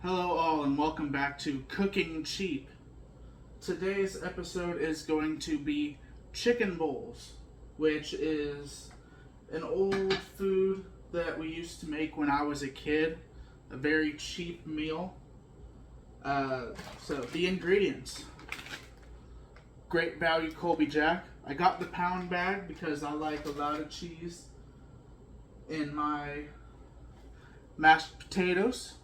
Hello all and welcome back to Cooking Cheap. Today's episode is going to be chicken bowls, which is an old food that we used to make when I was a kid. A very cheap meal. So the ingredients. Great value Colby Jack. I got the pound bag because I like a lot of cheese in my mashed potatoes.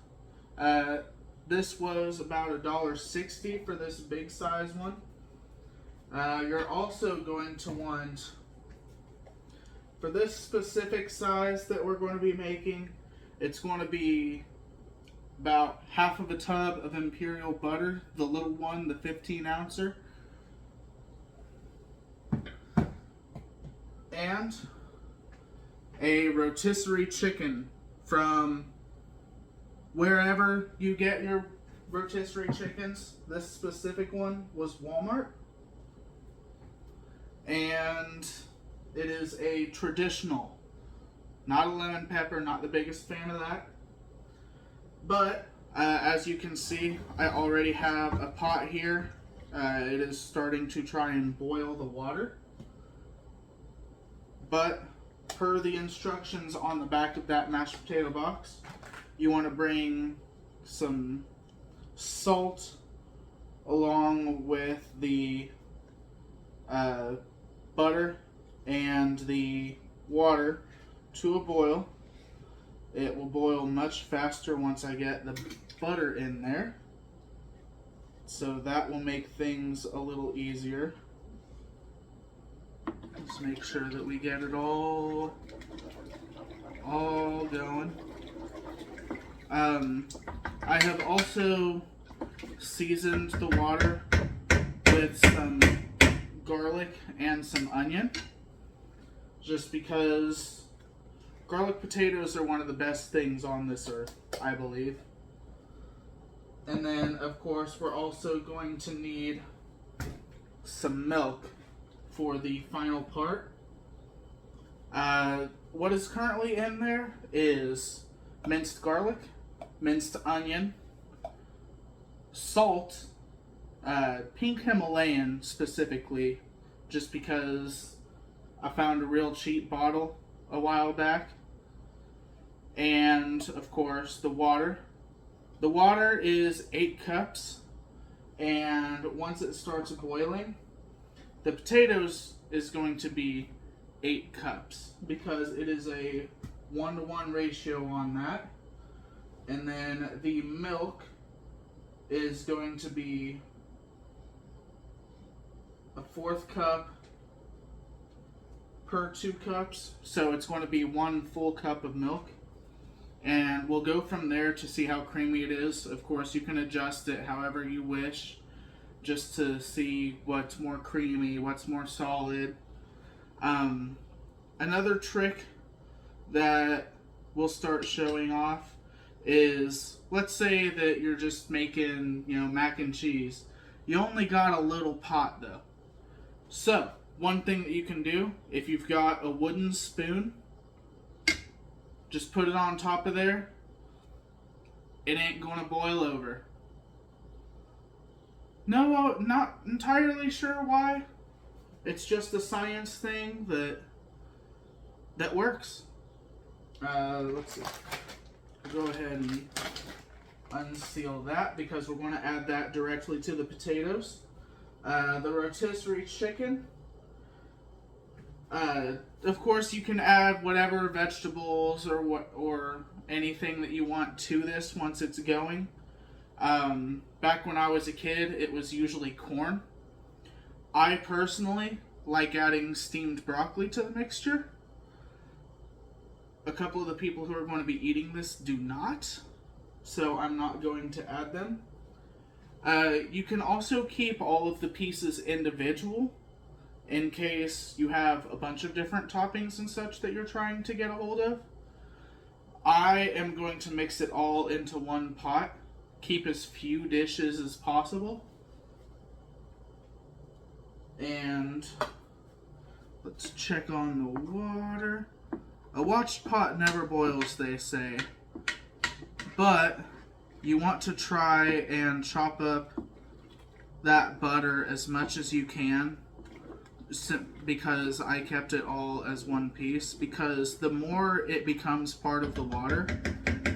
This was about $1.60 for this big size one. You're also going to want, for this specific size that we're going to be making, it's going to be about half of a tub of imperial butter, the little one, the 15 ouncer. And a rotisserie chicken from wherever you get your rotisserie chickens. This specific one was Walmart. And it is a traditional, not a lemon pepper, not the biggest fan of that. But as you can see, I already have a pot here. It is starting to try and boil the water. But per the instructions on the back of that mashed potato box, you want to bring some salt along with the butter and the water to a boil. It will boil much faster once I get the butter in there, so that will make things a little easier. Let's make sure that we get it all going. I have also seasoned the water with some garlic and some onion, just because garlic potatoes are one of the best things on this earth, I believe. And then, of course, we're also going to need some milk for the final part. What is currently in there is minced garlic, minced onion, salt, pink Himalayan specifically, just because I found a real cheap bottle a while back, and of course the water. The water is 8 cups, and once it starts boiling, the potatoes is going to be 8 cups because it is a 1-to-1 ratio on that. And then the milk is going to be a 1/4 cup per 2 cups. So it's going to be 1 full cup of milk. And we'll go from there to see how creamy it is. Of course, you can adjust it however you wish, just to see what's more creamy, what's more solid. Another trick that we'll start showing off is, let's say that you're just making, mac and cheese. You only got a little pot though. So, one thing that you can do, if you've got a wooden spoon, just put it on top of there. It ain't gonna boil over. No, not entirely sure why. It's just a science thing that works. Let's see. Go ahead and unseal that because we're going to add that directly to the potatoes. The rotisserie chicken. Of course, you can add whatever vegetables or anything that you want to this once it's going. Back when I was a kid, it was usually corn. I personally like adding steamed broccoli to the mixture. A couple of the people who are going to be eating this do not, so I'm not going to add them. You can also keep all of the pieces individual in case you have a bunch of different toppings and such that you're trying to get a hold of. I am going to mix it all into one pot, keep as few dishes as possible. And let's check on the water. A watched pot never boils, they say. But you want to try and chop up that butter as much as you can, because I kept it all as one piece, because the more it becomes part of the water,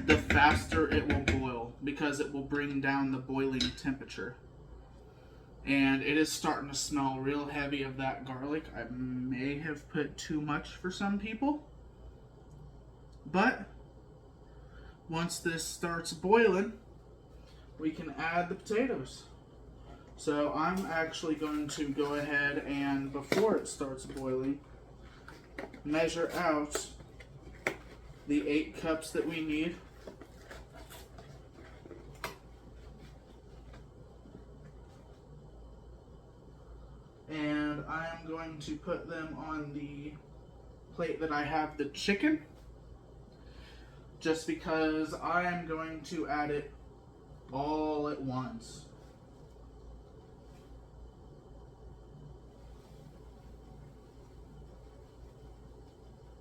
the faster it will boil, because it will bring down the boiling temperature. And it is starting to smell real heavy of that garlic. I may have put too much for some people, but once this starts boiling, we can add the potatoes. So I'm actually going to go ahead and, before it starts boiling, measure out the 8 cups that we need. And I am going to put them on the plate that I have the chicken, just because I am going to add it all at once.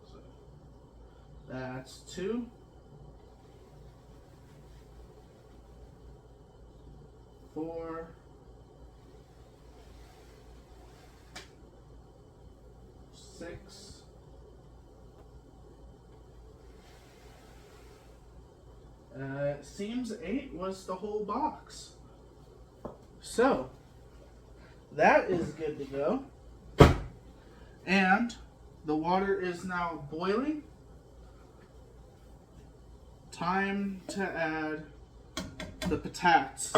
So that's 2. 4. 6. It seems 8 was the whole box. So that is good to go. And the water is now boiling. Time to add the potatoes.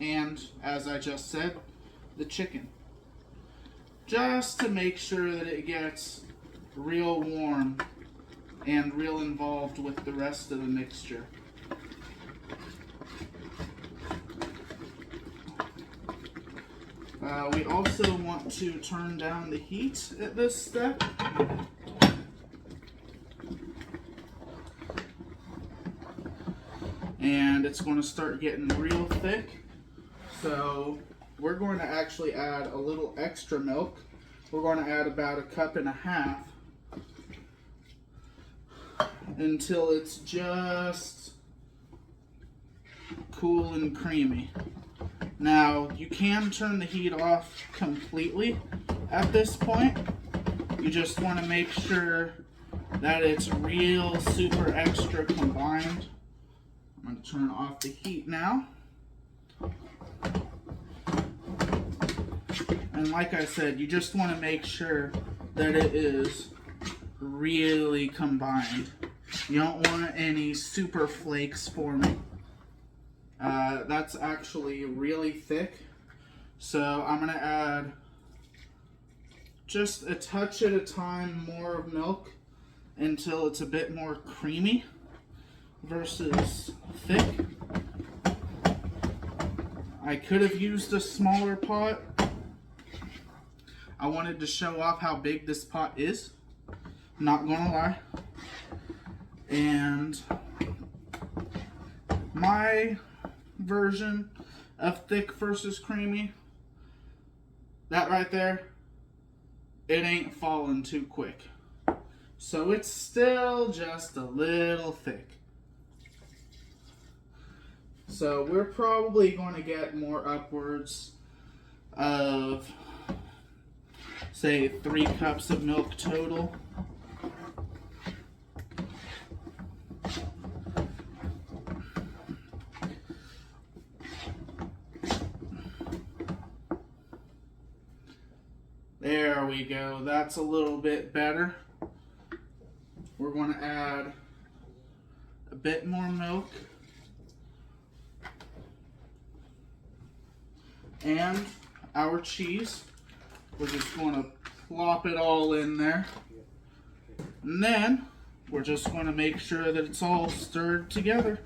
And, as I just said, the chicken. Just to make sure that it gets real warm and real involved with the rest of the mixture. We also want to turn down the heat at this step. And it's going to start getting real thick. So we're going to actually add a little extra milk. We're going to add about 1.5 cups until it's just cool and creamy. Now, you can turn the heat off completely at this point. You just want to make sure that it's real super extra combined. I'm going to turn off the heat now. And like I said, you just want to make sure that it is really combined. You don't want any super flakes forming. That's actually really thick. So I'm going to add just a touch at a time more of milk until it's a bit more creamy versus thick. I could have used a smaller pot. I wanted to show off how big this pot is. Not gonna lie. And my version of thick versus creamy, that right there, it ain't falling too quick. So it's still just a little thick. So we're probably going to get more upwards of, say, 3 cups of milk total. There we go. That's a little bit better. We're going to add a bit more milk. And our cheese. We're just going to plop it all in there. And then we're just going to make sure that it's all stirred together.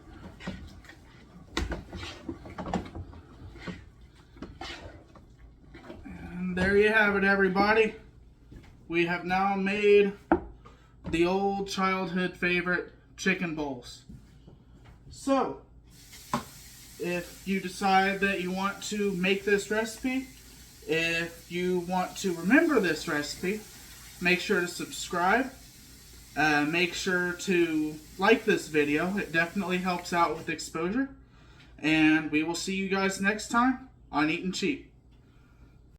And there you have it, everybody. We have now made the old childhood favorite chicken bowls. So, if you decide that you want to make this recipe. If you want to remember this recipe, make sure to subscribe. Make sure to like this video. It definitely helps out with exposure. And we will see you guys next time on Eatin Cheap.